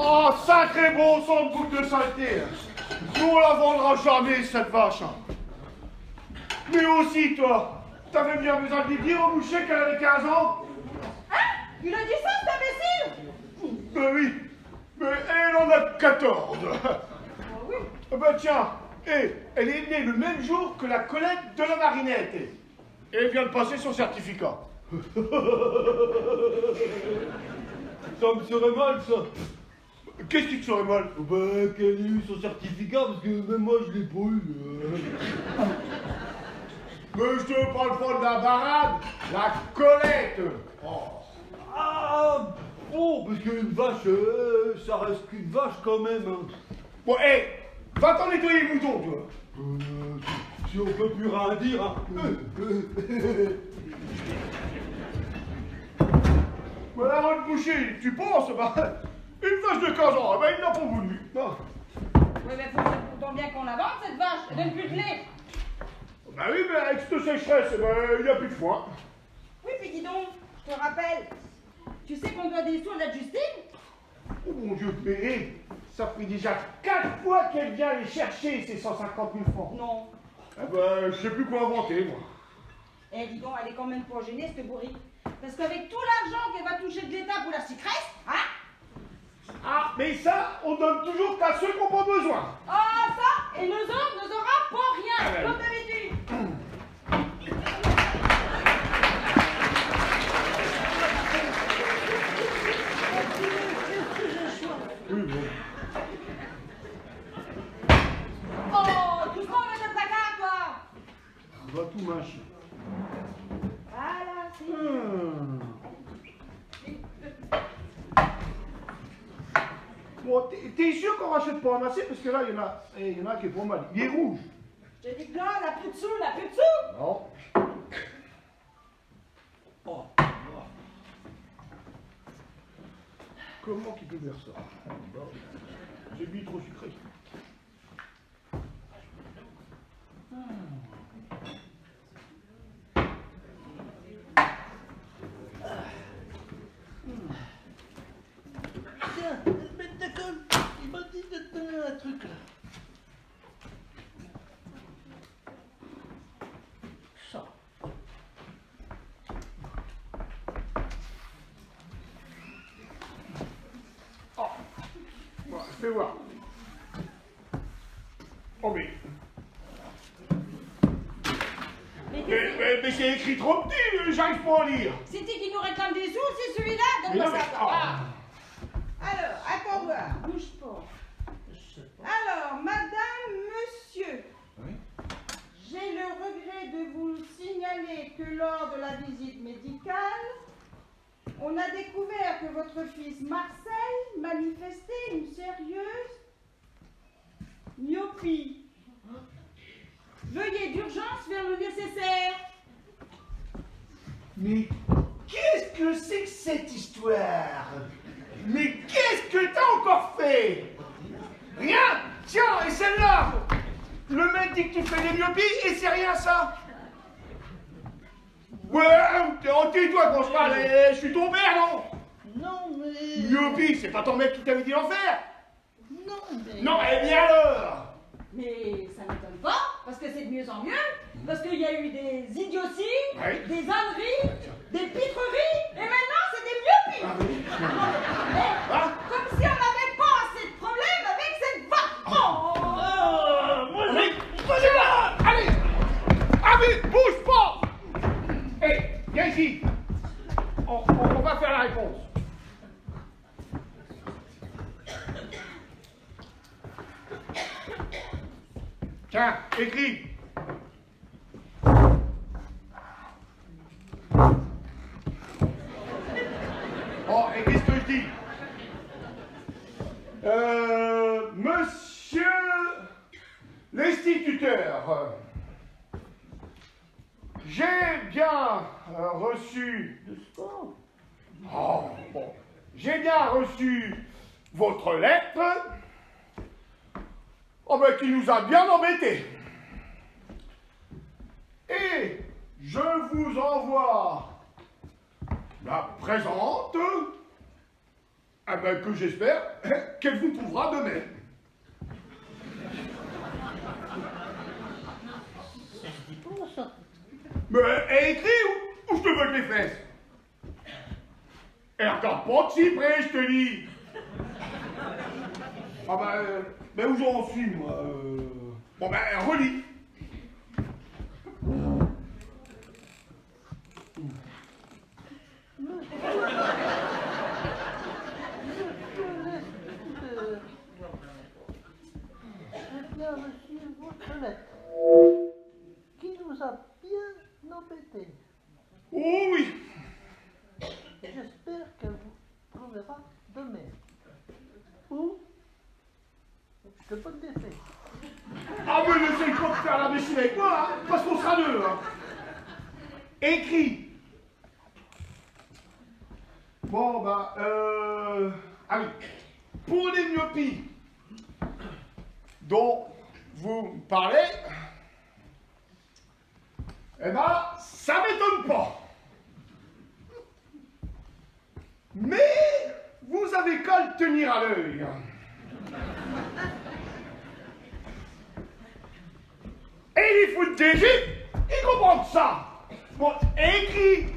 Oh, sacré bon sang de boucle de saleté. Nous, on la vendra jamais, cette vache. Mais aussi, toi, t'avais bien besoin de lui dire au boucher qu'elle avait 15 ans. Hein? Il a dit ça, cet imbécile? Ben oui, mais elle en a 14. Oh oui. Ben tiens, elle est née le même jour que la Colette de la Marinette. Et elle vient de passer son certificat. Ça me serait mal, ça. Qu'est-ce qui te ferait mal? Ben, qu'elle ait eu son certificat, parce que même moi, je l'ai pas eu. Mais je te parle pas de la barade, la Colette. Oh. Ah, bon, parce qu'une vache, ça reste qu'une vache quand même. Hein. Bon, va t'en nettoyer les moutons, toi. Si on peut plus rien dire, hein. Voilà, on le boucher, tu penses, bah, une vache de 15 ans, ben, il n'a pas voulu. Non. Oui, mais faut pourtant bien qu'on la vende, cette vache. Elle donne plus de lait. Bah oui, mais avec cette sécheresse, ben, il n'y a plus de foin. Oui, puis dis donc, je te rappelle, tu sais qu'on doit des sous à la Justine? Oh mon Dieu, mais ça fait déjà 4 fois qu'elle vient les chercher, ces 150 000 francs. Non. Eh ben, je sais plus quoi inventer, moi. Eh, dis donc, elle est quand même pas gênée, cette bourrique. Parce qu'avec tout l'argent qu'elle va toucher de l'État pour la sucresse, hein? Ah, mais ça, on donne toujours qu'à ceux qui n'ont pas besoin. Ah, ça, et nous autres, nous aura pas rien, Ah, ben. comme d'habitude. Oui, bon. Oh, doucement, madame Bagarre, toi. On va tout mâcher. Voilà, c'est... Bon, t'es sûr qu'on rachète pas un assez? Parce que là, il y en a qui est pas mal. Il est rouge. Je dis que non, la plus de sous, la plus de sous. Non. Oh. Comment qu'il peut faire ça? J'ai mis trop sucré. Tiens, d'accord, il m'a dit de te donner un truc là. Ça. Oh. Bon, fais voir. Oh, mais c'est écrit trop petit, j'arrive pas à lire. C'est qui nous réclame des sous, c'est celui-là? Mais Donne-moi non, mais- ça. oh. Ah. Alors, attends voir, bouge pas. Alors, madame, monsieur, Oui. j'ai le regret de vous signaler que lors de la visite médicale, on a découvert que votre fils Marcel manifestait une sérieuse myopie. Veuillez d'urgence faire le nécessaire. Mais qu'est-ce que c'est que cette histoire? Mais qu'est-ce que t'as encore fait? Rien. Tiens, et celle-là? Le mec dit que tu fais des myopies et c'est rien ça? Ouais, tais-toi quand je parle, je suis ton père, non? Non, mais... Myopie, c'est pas ton mec qui t'avait dit d'en faire? Non, mais... Non, eh bien alors? Mais ça ne m'étonne pas, parce que c'est de mieux en mieux, parce qu'il y a eu des idioties, Oui. des âneries, des pitreries, et maintenant c'est des myopies. Hein? Comme si on n'avait pas assez de problèmes avec cette vache. Oh. moi, Mais, vas-y là! Allez! Allez, bouge pas! Hé, viens ici! On va faire la réponse. Tiens, écris. Bon, et qu'est-ce que je dis? Monsieur l'instituteur, j'ai bien reçu... Oh, bon. J'ai bien reçu votre lettre. Oh ben, qui nous a bien embêtés. Et je vous envoie la présente, Ah ben que j'espère qu'elle vous trouvera demain. Ça se dit pas, ça. Mais elle écrit ou je te vole les fesses? Et regarde pas de si près, je te dis. Ah ben où j'en suis, moi Bon ben, relis. J'ai bien reçu votre lettre, qui nous a bien embêtés. Oh oui. J'espère qu'elle vous trouvera demain. Ou je te donne des faits. Ah mais n'essaye pas de faire la machine avec moi, hein, parce qu'on sera deux. Hein. Écrit. Bon bah ah oui. Pour les myopies dont vous me parlez, eh ben ça m'étonne pas. Mais vous avez qu'à le tenir à l'œil. Et les foot d'Égypte, ils comprennent ça. Bon, écrit.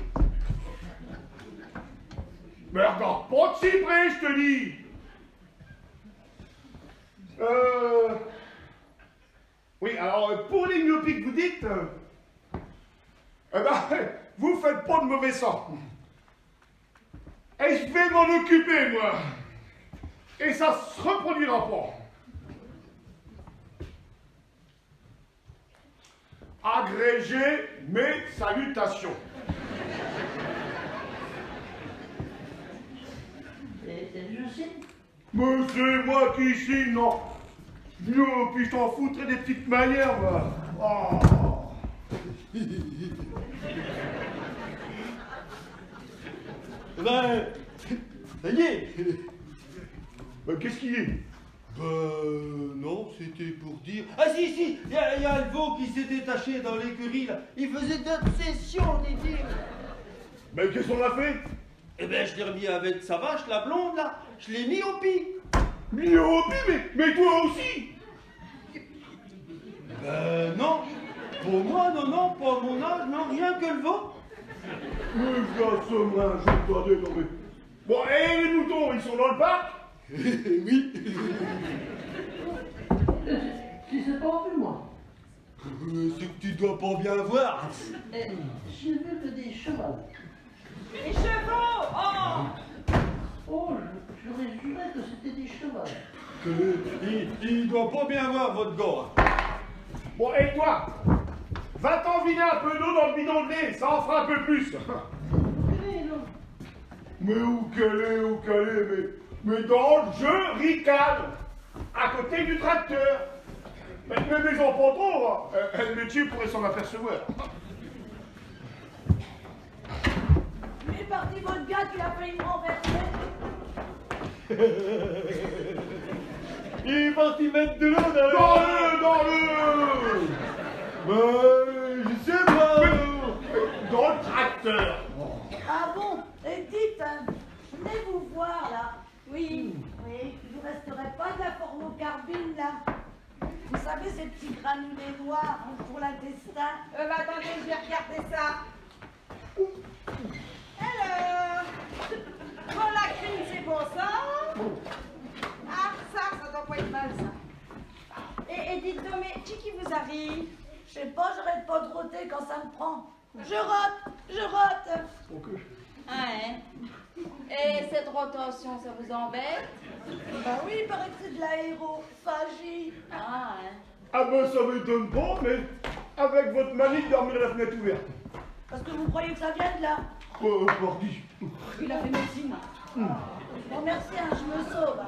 Mais regarde pas de si près, je te dis. Oui, alors, pour les myopies que vous dites, eh ben, vous faites pas de mauvais sang. Et je vais m'en occuper, moi. Et ça se reproduira pas. Agrégez mes salutations. Je sais. Mais c'est moi qui signe, non. Yo, puis je t'en foutrais des petites manières, moi. Oh. Ben, ça y est. Qu'est-ce qu'il y a? Non, c'était pour dire... Ah si, il y a le veau qui s'est détaché dans l'écurie, là. Il faisait d'obsession, dit-il. Mais qu'est-ce qu'on a fait? Eh ben, je l'ai remis avec sa vache, la blonde, là. Je l'ai mis au pis. Mis au pis, mais toi aussi? Non. Pour moi, non, pas à mon âge, non, rien que le veau. Mais j'assommerai un jour, toi deux, non mais... Bon, et les moutons, ils sont dans le parc? Oui. Tu sais pas vu, moi. C'est que tu dois pas bien voir. J'ai vu que des chevaux. Les chevaux! Oh! Oh, j'aurais juré que c'était des chevaux. Il doit pas bien voir, votre gars. Bon, et toi? Va t'enviler un peu d'eau dans le bidon de lait, ça en fera un peu plus. Mais non. Mais où qu'elle est, mais dans le jeu, ricane, à côté du tracteur. Mais mes enfants trop, le métier pourrait s'en apercevoir. Il est parti votre gars qui a failli me renverser. Il est parti mettre de l'eau Dans le je sais pas. dans le tracteur. Ah bon? Et dites, venez vous voir là. Oui, je ne resterai pas de la formocarbine là. Vous savez ces petits granulés noirs pour l'intestin? Attendez, je vais regarder ça. Alors, pour la crime, c'est bon ça. Ah, ça doit pas être mal ça. Et dites donc, mais qui vous arrive? Je sais pas, j'arrête pas de roter quand ça me prend. Je rote. Ah, hein? Et cette rotation, ça vous embête? Bah oui, il paraît que c'est de l'aérophagie. Ah, hein? Ah ben ça m'étonne pas, mais avec votre manie de dormir la fenêtre ouverte. Parce que vous croyez que ça vient de là? Parti. Il a fait médecine. Bon, merci, hein, je me sauve.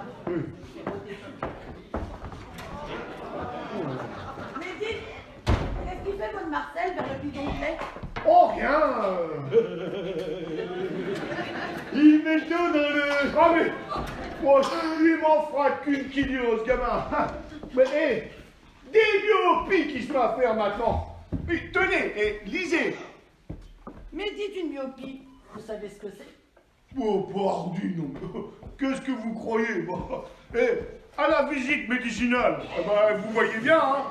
Mais dites, qu'est-ce qu'il fait, votre Marcel, vers le bidon de lait? Oh, rien. Il met tout dans le... Ah mais, moi, il m'en fera qu'une qui dit ce gamin. Mais, hé, des myopies qui se met à faire maintenant. Mais tenez, et lisez. Mais dites une myopie, vous savez ce que c'est? Oh, pardi, non. Qu'est-ce que vous croyez, moi? Eh, à la visite médicinale, eh ben, vous voyez bien, hein.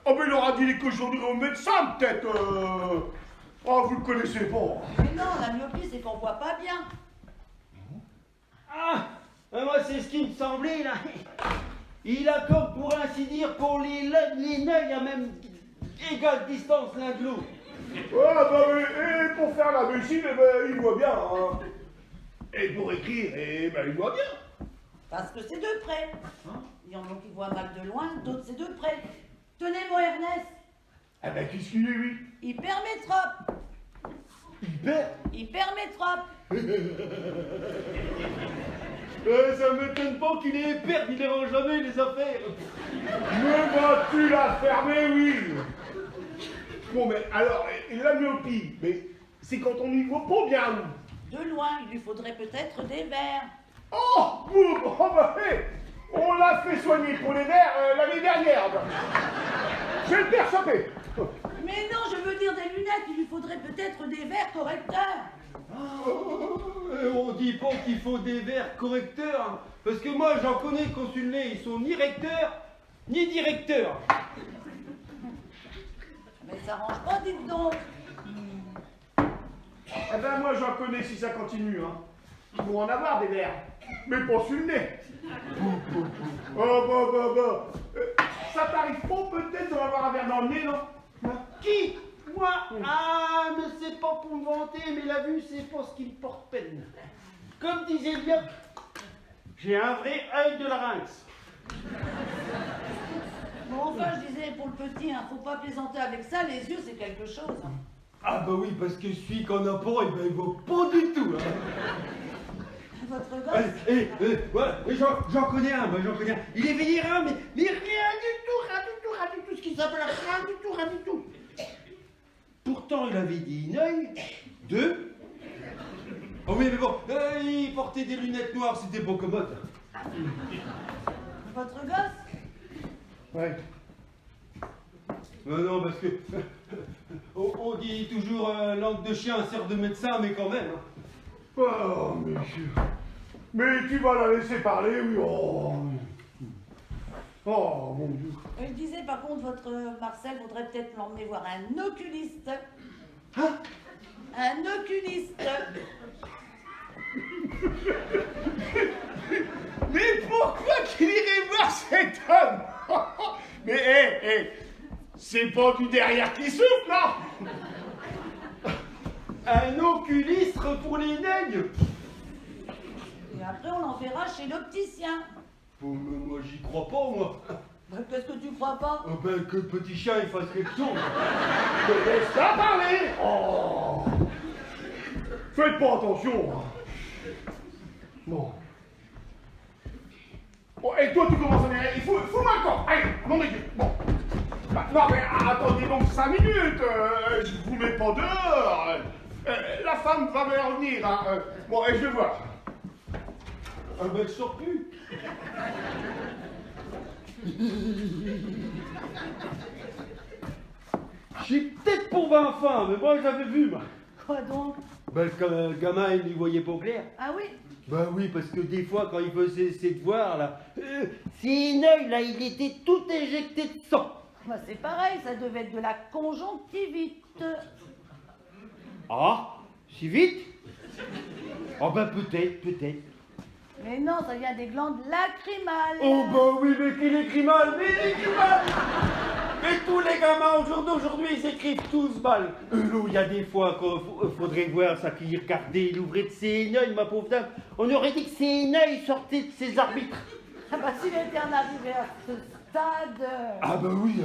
Oh, mais il aura dit les cochonneries au médecin, peut-être. Oh, vous le connaissez pas. Mais non, la myopie, c'est qu'on voit pas bien. Ah, moi c'est ce qui me semblait là. Il accorde pour ainsi dire pour les nœuds à même égale distance l'un de l'autre. Ah, bah oui, et pour faire la médecine, eh ben, il voit bien, hein. Et pour écrire, eh ben, il voit bien. Parce que c'est de près. Il y en a qui voient mal de loin, d'autres c'est de près. Tenez mon Ernest, Eh ben, qu'est-ce qu'il est, lui? hypermétrope. Hypermétrope. Ça m'étonne pas qu'il est épais, il dérange jamais les affaires. Me vas-tu la fermer, oui? Bon, mais alors, la myopie, mais c'est quand on y voit pas bien. De loin, il lui faudrait peut-être des verres. Oh, boum, oh bah, hé, on l'a fait soigner pour les verres l'année dernière. Bah. Je vais le faire choper. Mais non, je veux dire des lunettes, il lui faudrait peut-être des verres correcteurs. On dit pas qu'il faut des verres correcteurs, hein, parce que moi j'en connais qu'on sur le nez, ils sont ni recteurs, ni directeurs. Mais ça range pas, dites donc. Eh ben, moi, j'en connais si ça continue, hein. Ils vont en avoir des verres, mais pas sur le nez. Oh, bah. Ça t'arrive pas peut-être d'en avoir un verre dans le nez, non? Qui? Moi? Ah, mais c'est pas pour me vanter, mais la vue, c'est pas ce qui me porte peine. Comme disait Lioc, j'ai un vrai œil de larynx. Bon, enfin, je disais pour le petit, hein, faut pas plaisanter avec ça, les yeux, c'est quelque chose. Hein. Ah bah oui, parce que celui qu'on a pas, eh ben, il voit pas du tout. Hein. Votre gosse? Voilà, j'en connais un, moi j'en connais un. Il est vénérin, mais rien du tout, ce qui s'appelle rien du tout. Pourtant, il avait dit un œil, deux. Oh oui, mais bon, il portait des lunettes noires, c'était pas commode. Votre gosse? Ouais. Non, parce que on dit toujours langue de chien sert de médecin, mais quand même. Hein. Oh, monsieur. Mais tu vas la laisser parler, oui. Oh, mon Dieu. Il disait par contre, votre Marcel voudrait peut-être l'emmener voir un oculiste. Hein? Un oculiste. Mais pourquoi qu'il irait voir cet homme? Mais, c'est pas du derrière qui souffle, non? Un oculistre pour les nègres. Et après, on l'enverra chez l'opticien. Bon, mais moi, j'y crois pas, moi. Bah, qu'est-ce que tu crois pas? Oh, ben, que le petit chien, il fasse quelque chose. Laisse-la parler. Oh. Faites pas attention. Hein. Bon. Bon, et toi, tu commences à m'énerver. Il faut maintenant. Allez, nom de Dieu. Bon. Bah, non, mais attendez donc 5 minutes. Je vous mets pas dehors. La femme va me revenir. Hein. Bon, et je vais voir. Ah ben, je sors plus. J'ai peut-être pour 20 fins, mais moi, j'avais vu, moi. Quoi donc? Ben, le gamin, il n'y voyait pas clair. Ah oui? Ben oui, parce que des fois, quand il faisait ses devoirs, là, ses œils, là, il était tout injecté de sang. Bah, c'est pareil, ça devait être de la conjonctivite. Ah, si vite? Oh ben, peut-être. Mais non, ça vient des glandes lacrymales. Oh bah oui, mais qu'il écrit mal, mais tous les gamins au jour d'aujourd'hui, ils écrivent tous mal. Il y a des fois qu'il faudrait voir ça qui regardait, il ouvrait de ses yeux, ma pauvre dame. On aurait dit que ses yeux sortaient de ses arbitres. Ah bah s'il était arrivé à ce stade... Ah bah oui,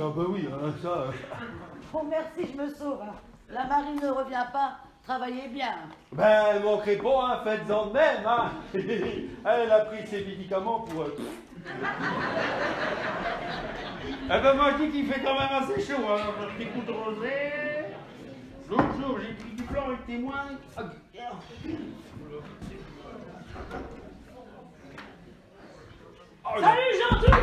ça... Bon merci, je me sauve. Hein. La marine ne revient pas, travaillez bien. Ben, ne manquerez pas, hein, faites-en de même, hein. Elle a pris ses médicaments pour... Eh ben, moi, je dis qu'il fait quand même assez chaud, hein. Des coups de rosé. L'autre jour, j'ai pris du blanc avec témoin. Salut Jean-Tout!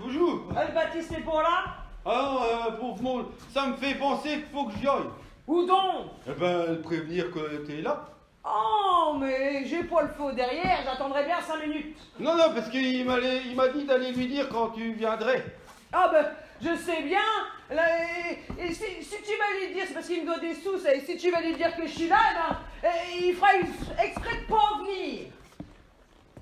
Bonjour. Le Baptiste est pour là? Alors, pauvre monde, ça me fait penser qu'il faut que j'y aille. Où donc? Eh ben, prévenir que t'es là. Oh, mais j'ai pas le faux derrière, j'attendrai bien 5 minutes. Non, non, parce qu'il m'a dit d'aller lui dire quand tu viendrais. Ah ben, je sais bien. Là, et si tu vas lui dire, c'est parce qu'il me doit des sous, ça, et si tu vas lui dire que je suis là, eh ben, il fera exprès de pas venir.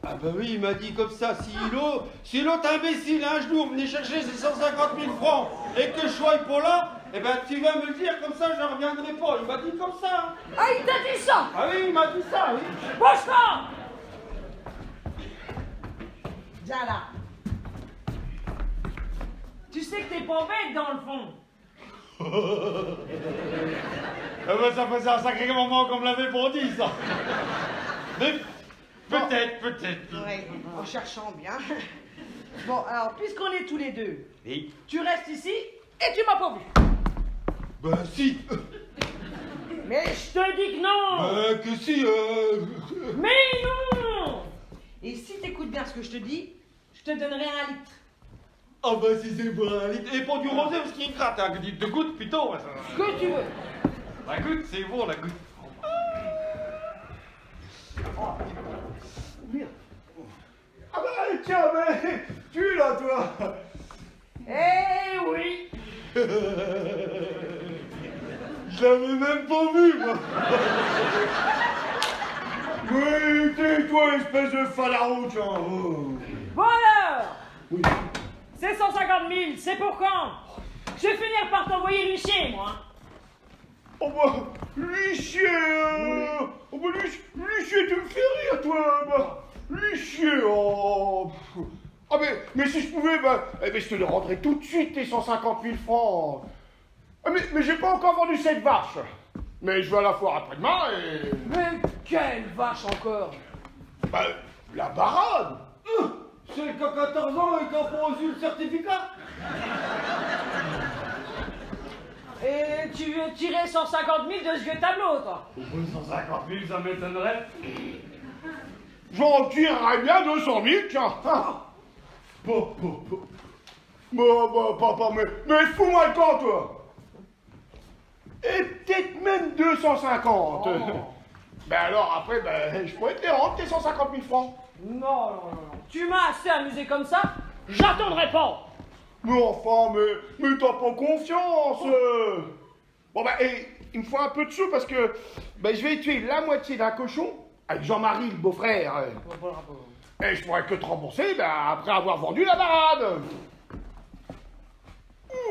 Ah bah oui, il m'a dit comme ça, si l'autre imbécile un jour venait chercher ses 150 000 francs et que je sois pas là, eh ben tu vas me le dire comme ça, je reviendrai pas. Il m'a dit comme ça. Hein. Ah, il t'a dit ça? Ah oui, il m'a dit ça, oui. Bouge-toi! Viens là. Tu sais que t'es pas bête dans le fond. Eh ben ça faisait un sacré moment qu'on me l'avait pas dit, ça. Mais peut-être. Oui, en cherchant bien. Bon, alors, puisqu'on est tous les deux, Oui. tu restes ici et tu m'as pas vu. Ben si. Mais je te dis que non! Que si, Mais non! Et si t'écoutes bien ce que je te dis, je te donnerai 1 litre. Ah bah si c'est bon, et pas du rosé parce qu'il gratte, hein, que tu te goûtes plutôt. Ce que tu veux. La goutte, c'est bon, la goutte. Ah bah tiens, mais tu es là, toi. Eh oui! Je l'avais même pas vu, moi. Oui, tais-toi, espèce de falaro, tiens. Oh. Bon alors! Oui. C'est 150 000, c'est pour quand? Je vais finir par t'envoyer l'huissier, moi. Oh bah, l'huissier, oh bah, l'huissier, tu me fais rire, toi, bah, l'huissier, oh. Ah mais si je pouvais, bah, eh ben, je te le rendrais tout de suite, tes 150 000 francs. Ah, mais j'ai pas encore vendu cette vache. Mais je vais à la foire après-demain et... Mais quelle vache encore! Bah, la barade. C'est le qu'à 14 ans et qui n'a pas reçu le certificat. Et tu veux tirer 150 000 de ce vieux tableau, toi? 150 000, ça m'étonnerait. J'en tirerais bien 200 000, tiens. Papa, mais fous-moi le camp, toi. Et peut-être même 250. Ben alors, après, ben, je pourrais te les rendre, tes 150 000 francs. Non. Tu m'as assez amusé comme ça, j'attendrai pas. Mais enfin, mais t'as pas confiance. Bon, ben, et il me faut un peu de sous parce que ben, je vais tuer la moitié d'un cochon avec Jean-Marie, le beau-frère. Et je pourrais que te rembourser ben, après avoir vendu la barade.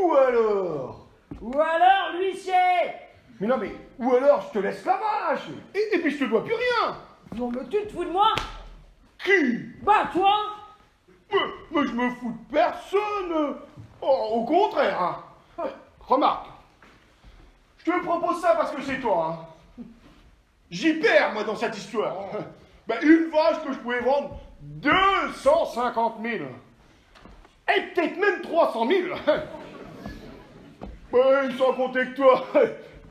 Ou alors, l'huissier. Mais non, mais, ou alors je te laisse la vache. Et puis je te dois plus rien. Non, mais tu te fous de moi? Qui? Bah, toi. Mais je me fous de personne. Oh, au contraire, hein. Remarque, je te propose ça parce que c'est toi, hein. J'y perds, moi, dans cette histoire. Ben, une vache que je pouvais vendre 250 000. Et peut-être même 300 000. Oui, sans compter que toi,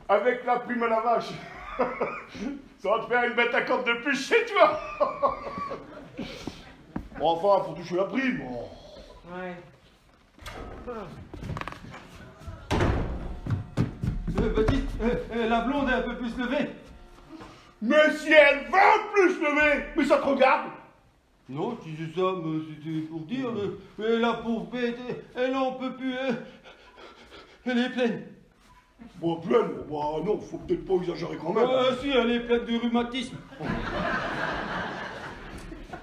avec la prime à la vache, ça va te faire une bête à cordes de plus chez toi. Enfin, faut toucher la prime. Ouais. Baptiste, la blonde est un peu plus levée. Mais si elle va plus lever, mais ça te regarde. Non, tu disais ça, mais c'était pour dire, mais la pauvre bête, elle en peut plus, elle est pleine. Bon, pleine, bah non, faut peut-être pas exagérer quand même. Si, elle est pleine de rhumatisme.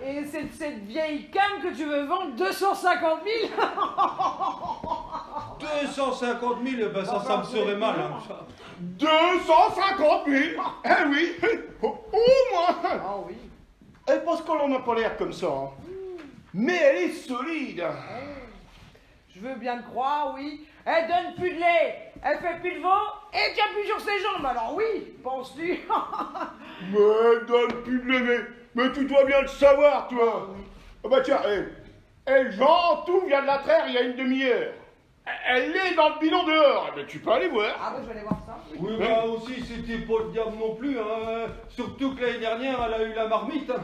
Et c'est cette vieille canne que tu veux vendre 250 000? 250 000, ben ça me serait mal. Hein. 250 000. Eh oui, au moins. Ah oui. Et parce qu'on en a pas l'air comme ça, hein. Mais elle est solide. Je veux bien te croire, oui. Elle donne plus de lait, elle fait plus de veau, et tient plus sur ses jambes. Alors oui, penses-tu? Mais elle donne plus de lait. Mais tu dois bien le savoir, toi. Ah bah tiens, Jean, tout vient de la traire il y a une demi-heure. Elle est dans le bilan dehors. Eh ben, tu peux aller voir. Ah bah je vais aller voir ça. Oui, bah aussi, c'était pas le diable non plus. Hein. Surtout que l'année dernière, elle a eu la marmite. Hein.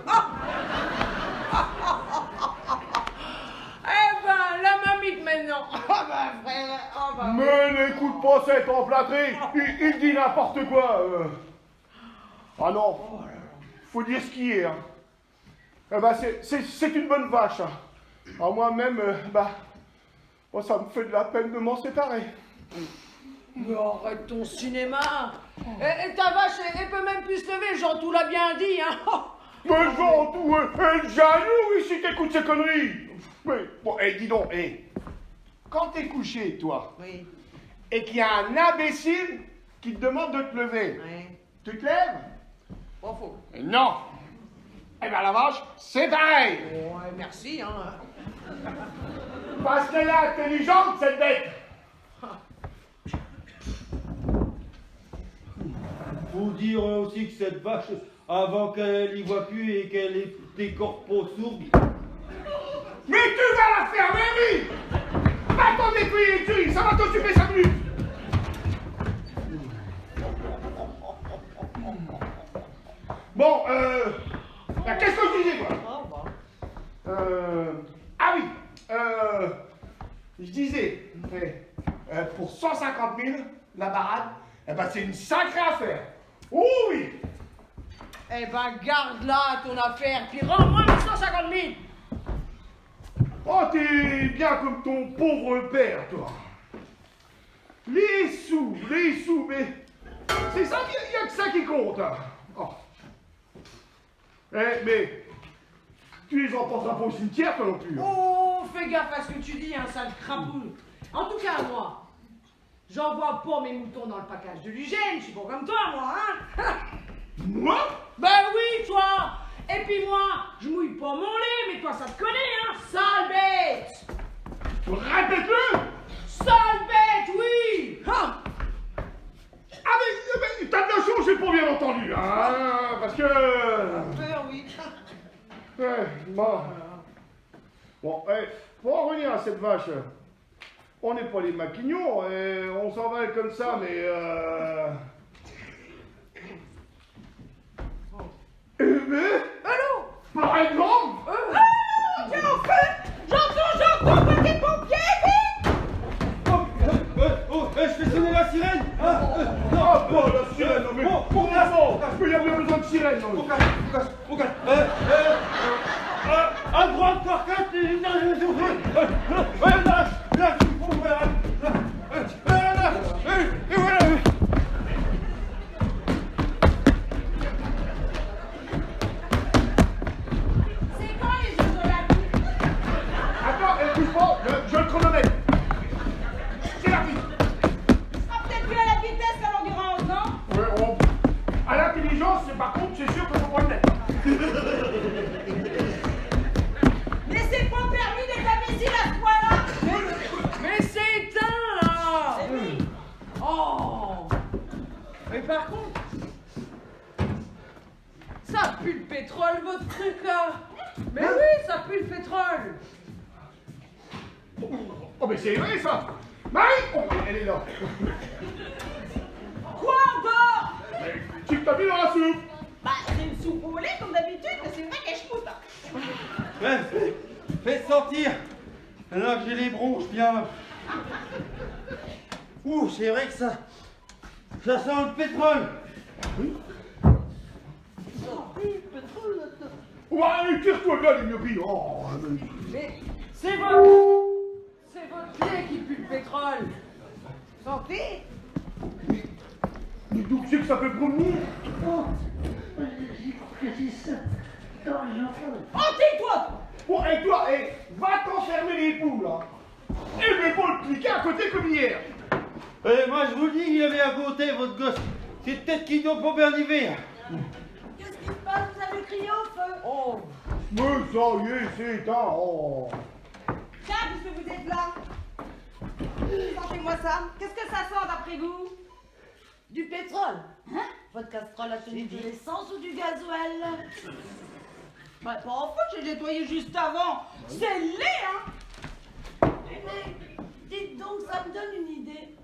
Eh ben, la mamie pique maintenant. Ah bah frère, ah bah. Mais n'écoute pas cette emplâtrée, il dit n'importe quoi. Ah non, faut dire ce qui est. Hein. Eh ben, c'est une bonne vache. Hein. Ah, moi-même, moi, ça me fait de la peine de m'en séparer. Mais arrête ton cinéma. Et ta vache, elle peut même plus se lever, Jean tout l'a bien dit, hein. Mais Jean, tout, elle jaloux si t'écoutes ces conneries. Mais, bon, dis donc, quand t'es couché, toi, Oui. et qu'il y a un imbécile qui te demande de te lever, Oui. tu te lèves? Pas faux. Non. Eh ben la vache, c'est pareil. Ouais, merci, hein. Parce qu'elle est intelligente, cette bête. Faut dire aussi que cette vache, avant qu'elle y voit plus et qu'elle ait des corpos sourds. Mais tu vas la faire, oui. Attendez, puis ça va t'occuper 5 minutes. Bon, qu'est-ce que je disais, quoi? Ah oui, je disais, pour 150 000, la barade, eh ben c'est une sacrée affaire. Oh oui. Eh ben, garde-la ton affaire, puis rends-moi les 150 000. Oh, t'es bien comme ton pauvre père, toi. Les sous, mais c'est ça, il n'y a que ça qui compte. Hein. Oh. Mais tu les emporteras pas au cimetière, toi non plus. Hein. Oh, fais gaffe à ce que tu dis, hein, sale crapoule. En tout cas, moi, j'envoie pas mes moutons dans le package de l'hygiène, je suis pas comme toi, moi, hein. Moi? Ben oui, toi. Et puis moi, je mouille pas mon lait, mais toi, ça te connaît, hein, sale bête. Répète-le. Sale bête, oui. Hein. Ah mais t'as de la chance, j'ai pas bien entendu, hein, parce que... Oui. Bon. Bon, pour en revenir à cette vache, on n'est pas les maquignons, on s'en va comme ça, mais Allô. par exemple... Tiens, en fait, j'entends, petit pompier, vite. Je fais sonner la sirène. Ah, pas la sirène, non, mais pour l'instant, il y a bien besoin de sirène. Non. Mon gars, à droite, par quatre, C'est quand les Jeux Olympiques? Attends, bouge pas, je le chronomètre. C'est la vie. Ce sera peut-être mieux à la vitesse qu'à l'endurance, non? Ouais, à l'intelligence, par contre, c'est sûr que faut pas le mettre. Mais c'est pas permis d'être imbécile à ce point-là. Mais c'est éteint, là. Eh oui. Oh. Mais par contre, ça pue le pétrole, votre truc, là. Mais oui, ça pue le pétrole. Oh, mais c'est vrai, ça. Marie, oh, elle est là. Quoi encore? Tu t'as mis dans la soupe. Bah, c'est une soupe au lait comme d'habitude, mais c'est vrai qu'elle chmoute. Fais sortir. Là que j'ai les bronches bien. Ouh, c'est vrai que ça sent le pétrole. Ouais, tire-toi bien, les myopes. Oh, Mais c'est votre lait qui pue le pétrole. Santé. mais d'où c'est que ça fait bruit? Oh, tais-toi! Bon, et toi, va t'enfermer les poules, hein. Et mets pas le cliquer à côté comme hier. Moi je vous dis, il avait à côté votre gosse. C'est peut-être qu'il doit pas bien y vivre. Qu'est-ce qui se passe? Vous avez crié au feu? Oh. Mais ça y est, c'est éteint. Oh. Tiens, puisque vous êtes là. Sentez-moi ça. Qu'est-ce que ça sent d'après vous? Du pétrole. Hein? Votre casserole a tenu de l'essence ou du gasoil? Bah, pas en fait, j'ai nettoyé juste avant. C'est laid, hein? Mais dites donc, ça me donne une idée.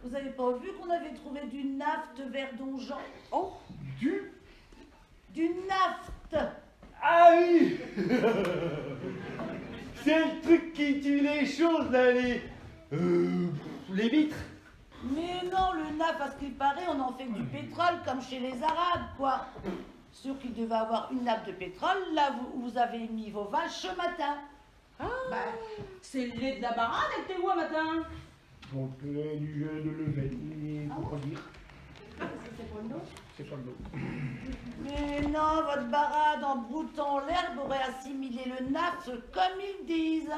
Vous avez pas vu qu'on avait trouvé du naphte vers Donjon? Oh, Du naphte! Ah oui. C'est le truc qui tue les choses, là, les vitres. Mais non, le naf, à ce qu'il paraît, on en fait du pétrole comme chez les Arabes, quoi. Sûr qu'il devait avoir une nappe de pétrole, là où vous avez mis vos vaches ce matin. Ah, bah, c'est le lait de la barade, elle était où un matin? Donc, du jeu de levain, faut pas dire. C'est pas le nom? C'est pas le nom. Mais non, votre barade, en broutant l'herbe, aurait assimilé le naf comme ils disent.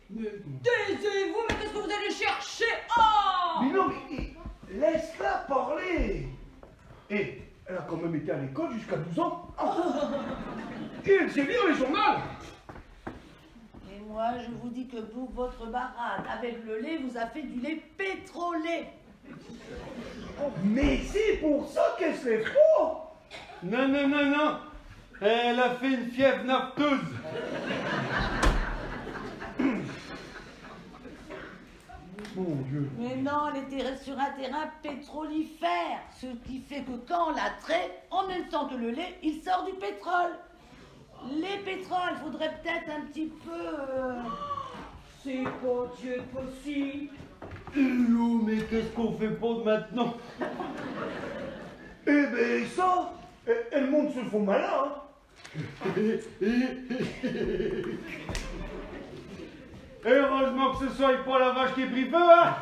Mais taisez-vous, mais qu'est-ce que vous allez chercher? Oh! Mais non, mais laisse-la parler. Et elle a quand même été à l'école jusqu'à 12 ans. Et elle sait lire les journaux. Et moi, je vous dis que pour votre barade, avec le lait, vous a fait du lait pétrolé. Mais c'est pour ça qu'elle se lève pas. Non, non, non, non. Elle a fait une fièvre napteuse. Mon Dieu. Mais non, elle était sur un terrain pétrolifère, ce qui fait que quand on la traite, en même temps que le lait, il sort du pétrole. Les pétroles, faudrait peut-être un petit peu... C'est pas Dieu possible. Hello, mais qu'est-ce qu'on fait pas de maintenant? Eh ben ça, elle monte se font malin. Hein. Et heureusement que ce soit pas la vache qui est pris feu, hein?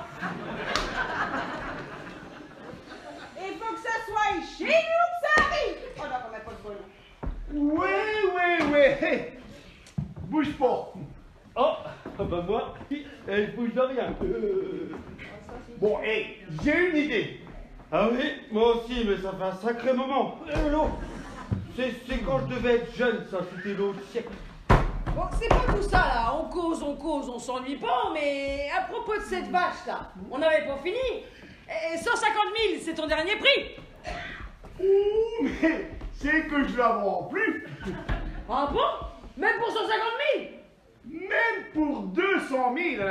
Il faut que ça soit chez nous que ça arrive. Oh non, on n'a pas de bol. Oui. Bouge pas. Oh, bah moi, elle bouge de rien. Bon, hé, j'ai une idée. Ah oui, moi aussi, mais ça fait un sacré moment. Hello. C'est quand je devais être jeune, ça, c'était l'autre siècle. Bon, c'est pas tout ça là, on cause, on s'ennuie pas, mais à propos de cette vache là, on n'avait pas fini. Et 150 000, c'est ton dernier prix. Ouh, mais c'est que je la vends plus. Ah bon? Même pour 150 000? Même pour 200 000.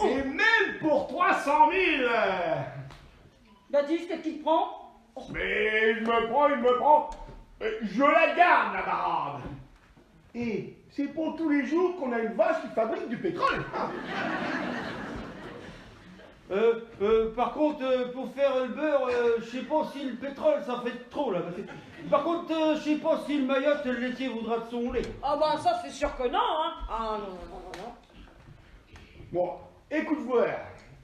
Et même pour 300 000. Baptiste, qu'est-ce qu'il te prend? Mais il me prend. Je la garde, la barade. Et c'est pour tous les jours qu'on a une vache qui fabrique du pétrole. Par contre, pour faire le beurre, je sais pas si le pétrole ça fait trop là. Par contre, je sais pas si le Mayotte, le laitier voudra de son lait. Ah bah ça c'est sûr que non, hein. Ah non. Bon, écoute voir.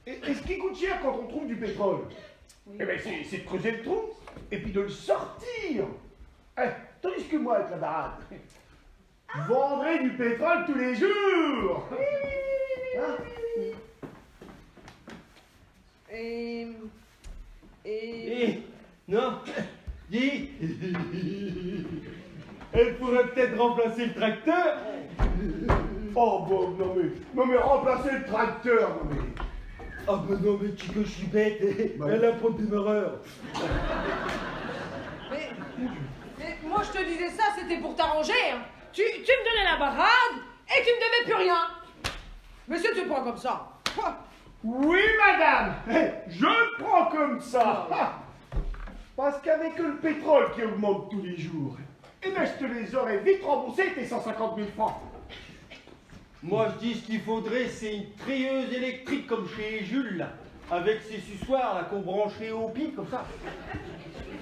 Et ce qui coûte cher quand on trouve du pétrole, eh ben c'est de creuser le trou et puis de le sortir. Tandis que moi, avec la barade, je vendrai du pétrole tous les jours. Hein? Non, dis, elle pourrait peut-être remplacer le tracteur. Oh bon, non mais remplacer le tracteur, non mais... Ah ben non mais Chico, je suis bête, elle a pas de démarreur. Mais moi je te disais ça, c'était pour t'arranger. Hein. Tu me donnais la barade et tu me devais plus rien. Mais c'était pas comme ça. Oui, madame, je le prends comme ça. Parce qu'avec le pétrole qui augmente tous les jours, eh ben je te les aurais vite remboursés, tes 150 000 francs. Moi je dis ce qu'il faudrait, c'est une trieuse électrique comme chez Jules, là, avec ses suçoirs là qu'on brancherait au pied comme ça.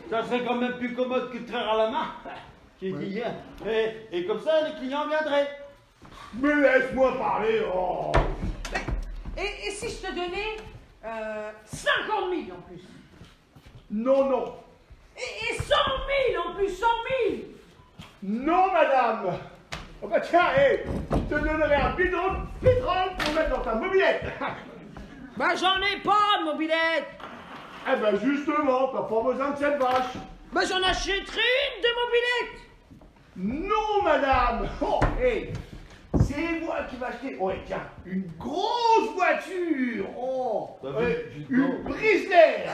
Ça serait quand même plus commode que de traire à la main. J'ai dit, hein. Et comme ça, les clients viendraient. Mais laisse-moi parler, oh. Et si je te donnais 50 000 en plus? Non. Et 100 000 en plus, 100 000? Non, madame. Oh bah tiens, je te donnerai un bidon de pétrole pour mettre dans ta mobilette. Bah j'en ai pas de mobilette. Eh ben justement, t'as pas besoin de cette vache. Bah j'en achèterai une de mobilette. Non, madame. Oh, c'est moi qui vais acheter. Oh, tiens, une grosse voiture. Oh, une brise d'air.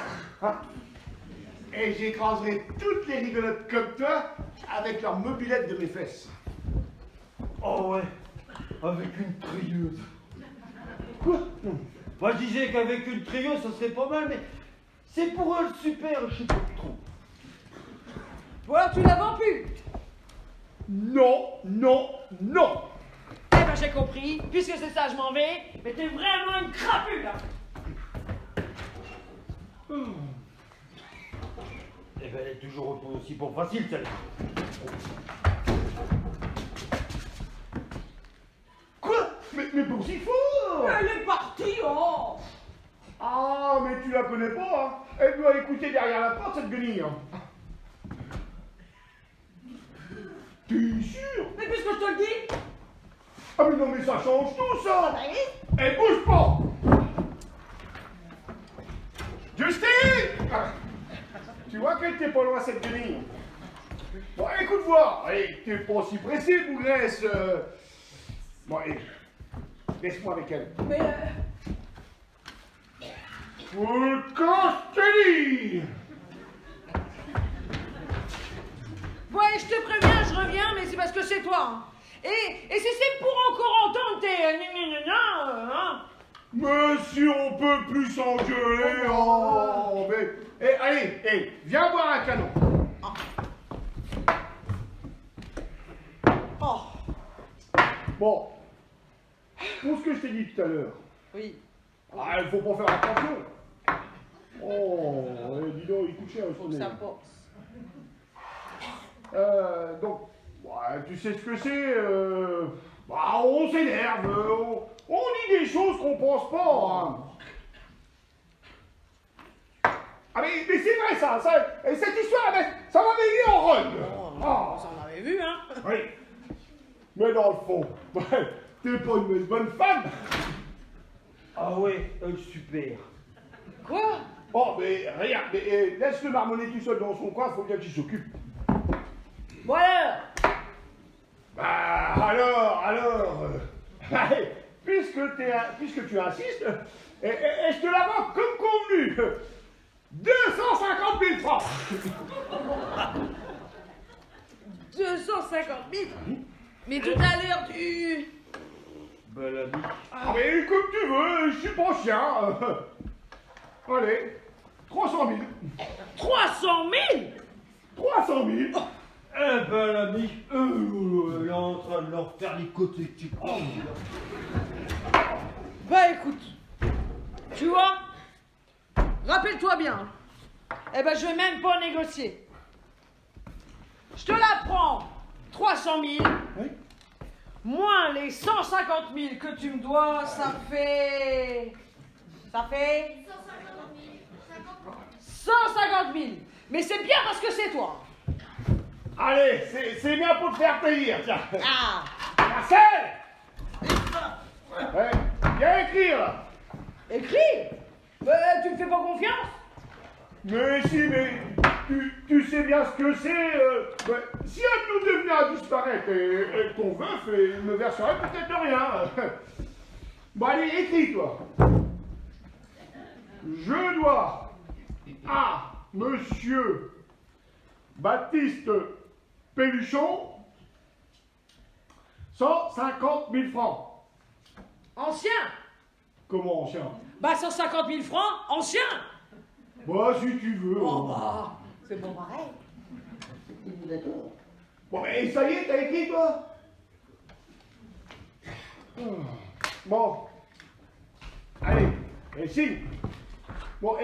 Et j'écraserai toutes les rigolotes comme toi avec leur mobilette de mes fesses. Oh ouais, avec une trieuse. Quoi? Moi je disais qu'avec une trieuse ça serait pas mal, mais c'est pour eux le super, je sais pas trop. Ou alors tu la vends plus? Non. Eh ben j'écoute. compris. Puisque c'est ça, je m'en vais. Mais t'es vraiment une crapule, hein. Eh ben, elle est toujours aussi pour facile, celle-là. Quoi? Mais pour si fort! Elle est partie, oh. Ah, mais tu la connais pas, hein? Elle doit écouter derrière la porte, cette guenille, hein. T'es sûr? Mais puisque je te le dis. Ah mais non, mais ça change tout, ça! Elle bouge pas! Justine! Ah, tu vois qu'elle était pas loin, cette guenille. Bon, écoute voir. Allez, t'es pas si pressé, Bougresse. Bon, allez, laisse-moi avec elle. Mais Quand je te dis! ouais, je te préviens, je reviens, mais c'est parce que c'est toi. Hein. Et si c'est pour encore entendre tes hein. Mais si on peut plus s'engueuler, oh, mais... Eh, allez, viens boire un canon. Oh, Bon, pour ce que je t'ai dit tout à l'heure, oui. ah, il faut pas faire attention. Oh, dis donc, il coûte cher le Faut que sonnet. ça passe. Donc, ouais, tu sais ce que c'est, bah, on s'énerve, on dit des choses qu'on pense pas, hein. Ah mais c'est vrai ça, et cette histoire, ça m'a mis en run. Ah, Ça en avait vu, hein. oui. Mais dans le fond, t'es pas une bonne femme. Ah ouais, super. Quoi? Oh, mais regarde, mais, laisse-le marmonner tout seul dans son coin, faut bien qu'il s'occupe. Bon alors. Bah, alors, allez, puisque tu insistes, et je te la vends comme convenu. 250 000 francs. 250 000. Mais tout à l'heure, tu... Ben la vie. Ah, mais comme tu veux, je suis pas chien. Allez, 300 000. 300 000. 300 000. Eh ben l'ami, elle est en train de leur faire les côtés, tu prends. Bah écoute, tu vois, rappelle-toi bien, eh ben je vais même pas négocier. Je te la prends, 300 000, Oui. moins les 150 000 que tu me dois, ça fait 150 000. Mais c'est bien parce que c'est toi. Allez, c'est bien pour te faire plaisir, tiens. Ah, Marcel. Ouais, viens écrire, là. écris. Tu me fais pas confiance? Mais si, mais tu sais bien ce que c'est. Si un de nous deux venait à disparaître et ton veuf il me verserait peut-être rien. Bon, allez, écris, toi. Je dois à monsieur Baptiste Péluchon 150 000 francs. Ancien. Comment, ancien? Bah 150 000 francs, ancien. Bah, si tu veux. Oh bah, c'est bon pareil. Bon, et ça y est, t'as écrit, toi? Bon. Allez, et signe. Bon,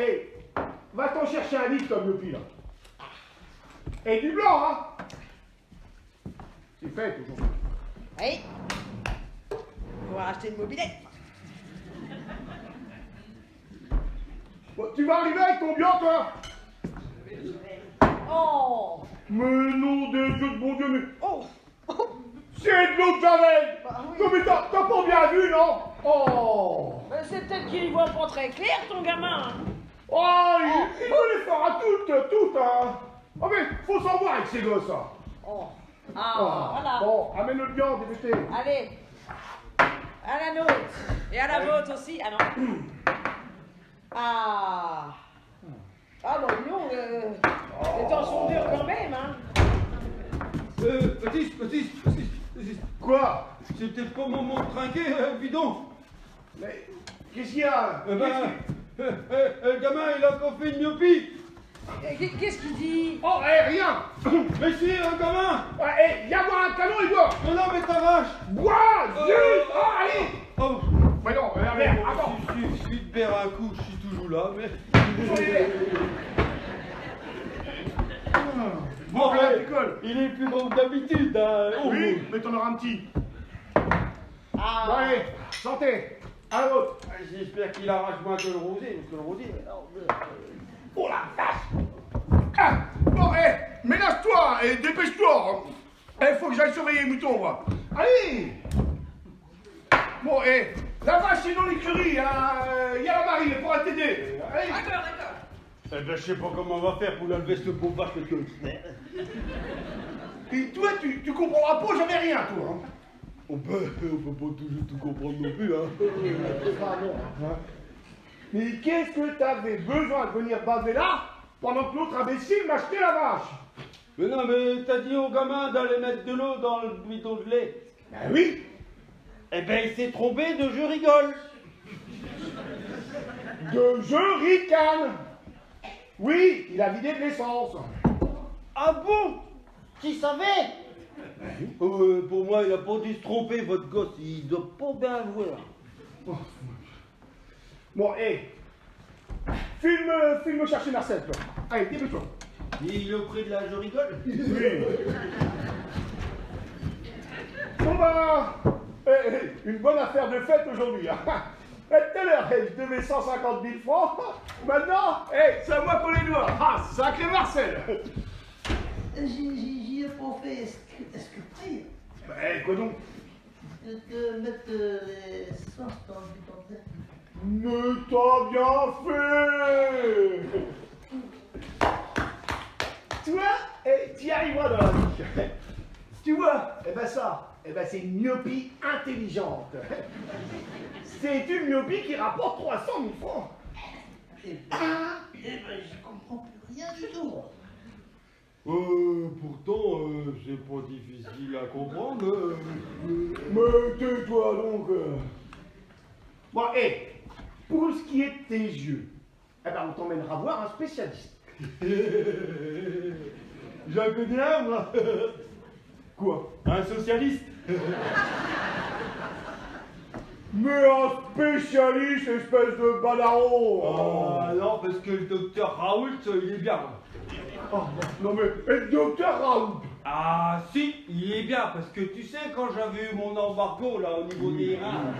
va t'en chercher un livre, comme le pile. Et du blanc, hein? C'est fait, aujourd'hui. Oui. On va acheter une mobilette. Bon, tu vas arriver avec ton blanc, toi? Oh. Mais nom de Dieu de bon Dieu, mais... Oh. C'est de l'eau de Javel! Bah oui. Non, mais t'as pas bien vu, non? Oh! C'est peut-être qu'il y voit pas très clair, ton gamin. Oh, il veut les faire à toutes, hein! Ah, mais faut s'en voir avec ces gosses, hein! Oh. Ah, Oh. voilà. Bon, amène le viande, DVT. Allez. À la nôtre. Et à la vôtre aussi. Ah non. Ah. Ah bon, non, les temps sont durs quand même, hein. Baptiste, Quoi? c'est peut-être pas mon moment de trinquer, bidon. Mais qu'est-ce qu'il y a? Le gamin, il a encore fait une myopie. Qu'est-ce qu'il dit? Oh, rien. Mais si, un gamin. Viens voir un canon et bois. Non, non, mais ta vache. Bois, zut. Oh, allez. Oh, Mais non, merde, attends. il suffit de boire un coup, je suis toujours là, mais... Bon, ouais, là, l'école. il est plus grand que d'habitude, hein. Oh, Oui, mais t'en auras un petit. Ah. Bon, allez, santé. À l'autre. J'espère qu'il arrache moins que le rosé, parce que le rosé... Oh la vache. Ah, bon, ménage-toi et dépêche-toi. Il faut que j'aille surveiller les moutons, moi. Allez. Bon, la vache est dans l'écurie, hein. Y a la Marie, elle pourra t'aider. Allez. D'accord. Eh ben, je sais pas comment on va faire pour l'enlever ce pauvre vache que... Et toi, tu comprendras pas, j'avais rien, toi. Hein. On peut pas toujours tout comprendre non plus, hein. Mais qu'est-ce que t'avais besoin de venir baver là pendant que l'autre imbécile m'achetait la vache? Mais non, mais t'as dit au gamin d'aller mettre de l'eau dans le bidon de lait. Ben oui. Eh ben, il s'est trompé de je rigole. De je ricane. Oui, il a vidé de l'essence. Ah bon? Qui savait? Pour moi, il a pas dû se tromper, votre gosse. Il doit pas bien voir. Bon, filme chercher Marcel, toi. Allez, dépêche-toi. Il est auprès de la je rigole. Oui. Bon bah, une bonne affaire de fête aujourd'hui. Hein. Tout à l'heure, je devais 150 000 francs. Maintenant, c'est à moi qu'on les doit. Ah, sacré Marcel. J'y ai pas fait exprès Quoi donc? de mettre les sens dans le bidon de lait. Mais t'as bien fait. Toi, tu y arriveras dans la vie. Tu vois, c'est une myopie intelligente. C'est une myopie qui rapporte 300 000 francs. Eh ben, je comprends plus rien du tout. Pourtant, c'est pas difficile à comprendre. Mais tais-toi donc. Bon, pour ce qui est de tes yeux, on t'emmènera voir un spécialiste. J'en connais un, moi. Quoi? Un socialiste. Mais un spécialiste, espèce de badaron. Ah non, parce que le docteur Raoult, il est bien. Oh, non mais, le docteur Raoult. Ah si, il est bien, parce que tu sais, quand j'avais eu mon embargo, là, au niveau des reins,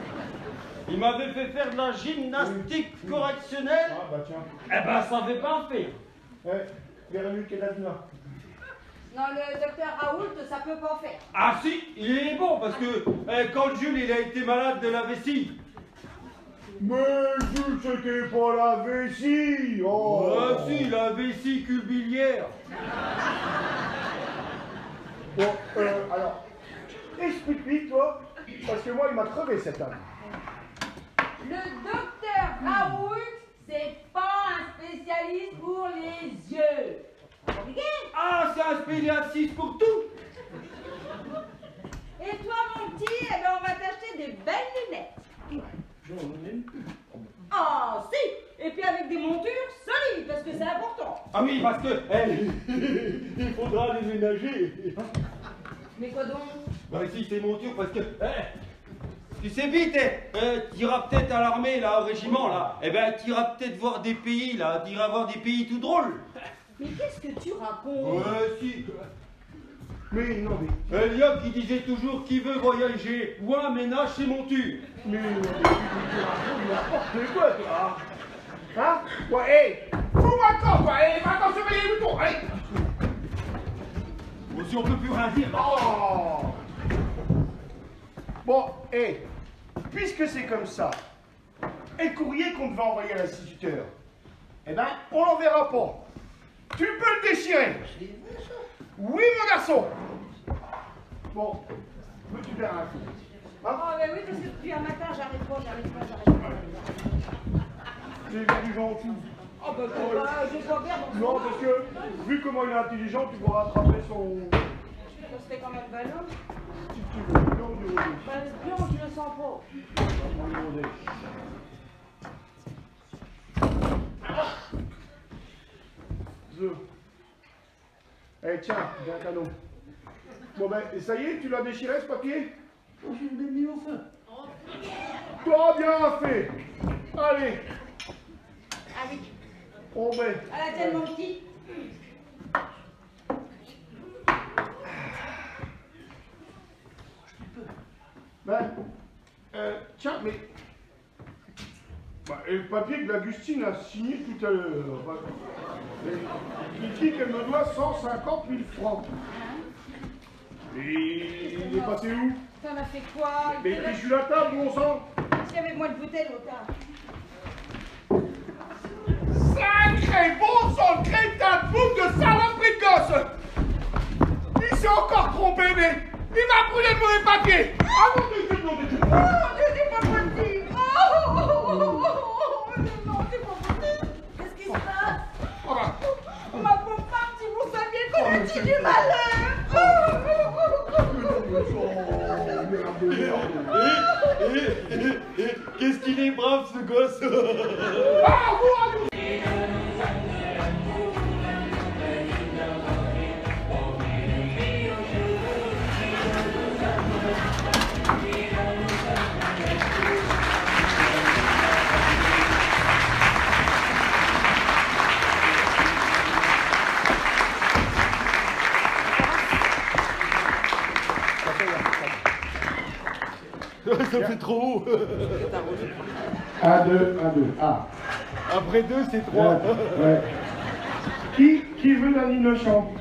il m'avait fait faire de la gymnastique correctionnelle. Ah bah tiens. Eh ben, ça fait pas faire. Véronique et Nadina. Non, le docteur Raoult, ça peut pas faire. Ah si, il est bon, parce que quand Jules, il a été malade de la vessie. Mais Jules, c'était pas la vessie. Oh. Ah si, la vessie cubilière. Bon, alors, explique-lui, toi, parce que moi, il m'a crevé cette âme. Le docteur Raoult, c'est pas un spécialiste pour les yeux. Comprenez? Ah, c'est un spécialiste pour tout. Et toi, mon petit, on va t'acheter des belles lunettes. J'en ai même plus. Ah, si. Et puis avec des montures solides, parce que c'est important. Ah oui, parce que il faudra les ménager. Mais quoi donc? Bah si, c'est mon tour, parce que tu sais vite, tu iras peut-être à l'armée, là, au régiment, là. Eh ben, tu iras peut-être voir des pays, là. Tu iras voir des pays tout drôles. Mais qu'est-ce que tu racontes? Si. Mais non, mais... Il y a qui disait toujours qui veut voyager, ou un ménage, c'est monture. Mais non, mais tu n'importe quoi, toi. Hein? Ouais, fous-moi quand, toi. Va-t'en surveiller le mouton. Allez. Bon, si on peut plus rien dire, là. Oh. Bon, puisque c'est comme ça, et le courrier qu'on devait envoyer à l'instituteur, on l'enverra pas. Tu peux le déchirer. Oui, mon garçon. Bon, veux-tu faire un coup? Hein? Oh, mais oui, parce que depuis un matin, j'arrête pas. C'est du gentil. Oh, bah, je vais pas faire dans ce Non, moment. parce que, vu comment il est intelligent, tu pourras attraper son... Ça serait quand même ballot. Si tu veux, non, du rôle. Bah, non, je le sens pas. Eh tiens, j'ai un cadeau. Bon ben, et ça y est, tu l'as déchiré ce papier? Je l'ai mis au feu. Toi, bien fait. Allez, Allez, on va. à la tienne, mon petit. Ben, tiens, mais... Bah, et le papier que l'Augustine a signé tout à l'heure. Bah, il dit qu'elle me doit 150 000 francs. Et il est passé où? T'en as fait quoi? Mais je suis la table, bon sang. S'il y avait moins de bouteilles, l'autre. Sacré bon sang de crétin de bouffe de saloperie de gosse. Il s'est encore trompé, mais il m'a brûlé le mauvais papier. Ah mon Dieu, non, Dieu. Oh, je dis pas petit. Oh, non, c'est pas petit. Qu'est-ce qui se passe? Oh, bah. Ma pauvre femme, si vous saviez qu'on a dit du malheur. Qu'est-ce qu'il est brave ce gosse. Ça fait trop haut. 1, 2, 1, 2. Ah. Après 2, c'est 3. Ouais. Qui veut d'un innocent?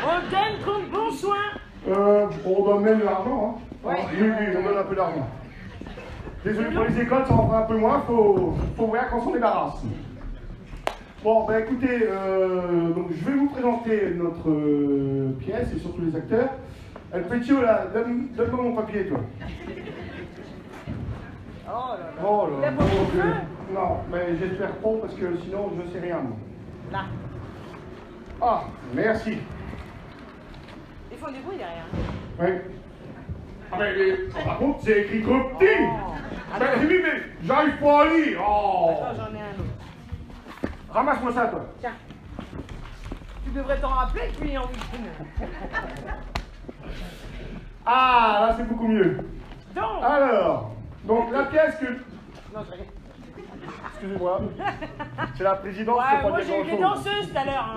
On donne comme bon soin. On donne même de l'argent. Hein. Ouais. Oui, on donne un peu d'argent. Désolé pour les écoles, ça en fera un peu moins, faut voir qu'on s'en débarrasse. Bon, ben écoutez, donc je vais vous présenter notre pièce et surtout les acteurs. Pétio, là, donne-moi mon papier, toi. Oh là là. Oh Il là a pas mon de Dieu. feu. Non, mais j'espère pas parce que sinon je sais rien. Moi. Là. Ah, merci. Ils font du bruit derrière. Oui. Ah mais par contre c'est écrit trop petit. Oh. Ben oui mais j'arrive pas à lire. Oh. Attends, j'en ai un autre. Ramasse-moi ça toi. Tiens. Tu devrais t'en rappeler puis en week-end. Ah là c'est beaucoup mieux. Donc. Alors, donc la pièce que... Non, je regarde. Excusez-moi. C'est la présidence qui Ouais, peut pas moi dire j'ai eu des grand-chose. danseuses tout à l'heure.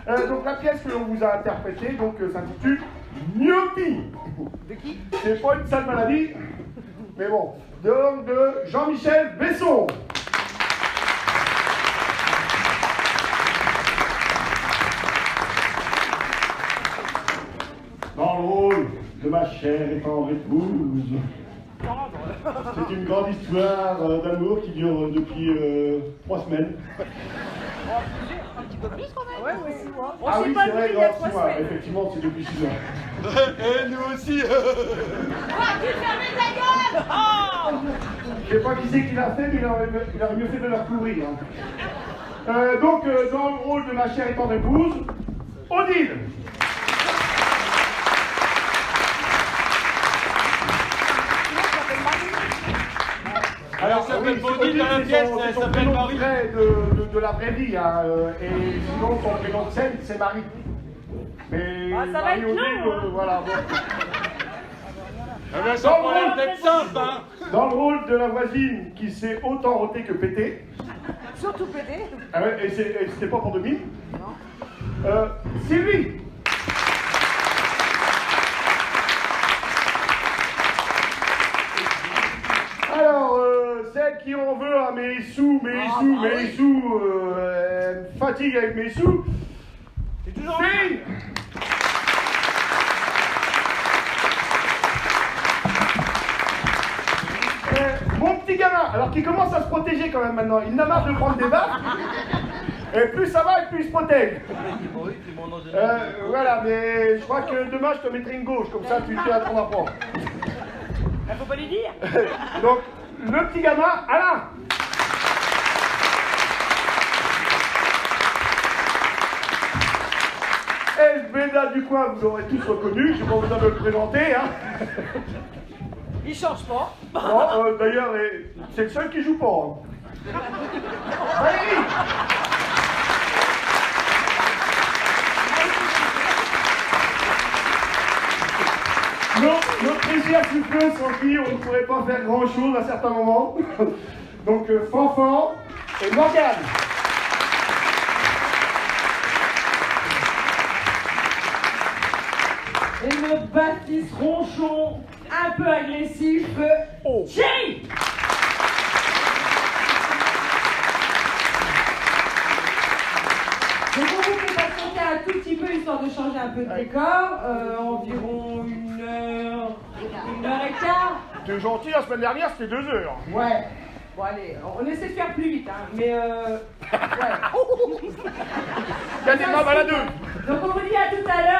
Hein. Donc la pièce que l'on vous a interprétée donc s'intitule Myopie. De qui? C'est pas une sale maladie, mais bon. Donc de Jean-Michel Besson. Dans le rôle de ma chère et tendre épouse. C'est une grande histoire d'amour qui dure depuis 3 semaines. Un petit peu plus quand même. Ouais, ouais, 6 mois. On Ah s'est oui, pas c'est vrai, vu il y a dans 3 6 mois. semaines. Effectivement, c'est depuis 6 ans. Et nous aussi. Tu fermes ta gueule. Oh. Je sais pas qui c'est qui l'a fait, mais il aurait mieux fait de leur courir. Hein. Donc, dans le rôle de ma chère et tendre épouse, Odile. Alors, ça s'appelle pas Odile dans la pièce, ça s'appelle Marie. De la vraie vie, hein, et sinon son prénom de scène, c'est Marie. Mais Ah, ça va être Odile, long, hein. voilà. Bon. Ah ben, ça prend l'air d'être simple, hein. Dans le rôle de la voisine qui s'est autant rôtée que pétée. Surtout pédé. Ah ouais, et c'était pas pour 2000. Non. Sylvie. Alors, celle qui en veut à mes sous, elle me fatigue avec mes sous. C'est toujours Fille. Mon petit gamin, alors qu'il commence à se protéger quand même maintenant, il n'a marre de prendre des baffes, et plus ça va et plus il se protège. Voilà, mais je crois que demain je te mettrai une gauche, comme ça tu sais à ton rapport. Faut pas lui dire. Donc, le petit gamin, Alain. Et le Béda du coin, vous l'aurez tous reconnu, je ne vais pas vous en le présenter. Hein. Il change pas. Non, d'ailleurs, c'est le seul qui joue pas. Hein. Valérie. Nos plaisirs souffleux sans qui on ne pourrait pas faire grand-chose à certains moments. Donc, Fanfan et Morgane. Et le Baptiste ronchon, un peu agressif, Thierry. Donc on vous fait patienter un tout petit peu histoire de changer un peu de décor, environ 1h15. T'es gentil, la semaine dernière c'était 2 heures. Ouais. Bon allez, on essaie de faire plus vite, hein, mais ouais. Il y a des mains à la 2. Donc on vous dit à tout à l'heure.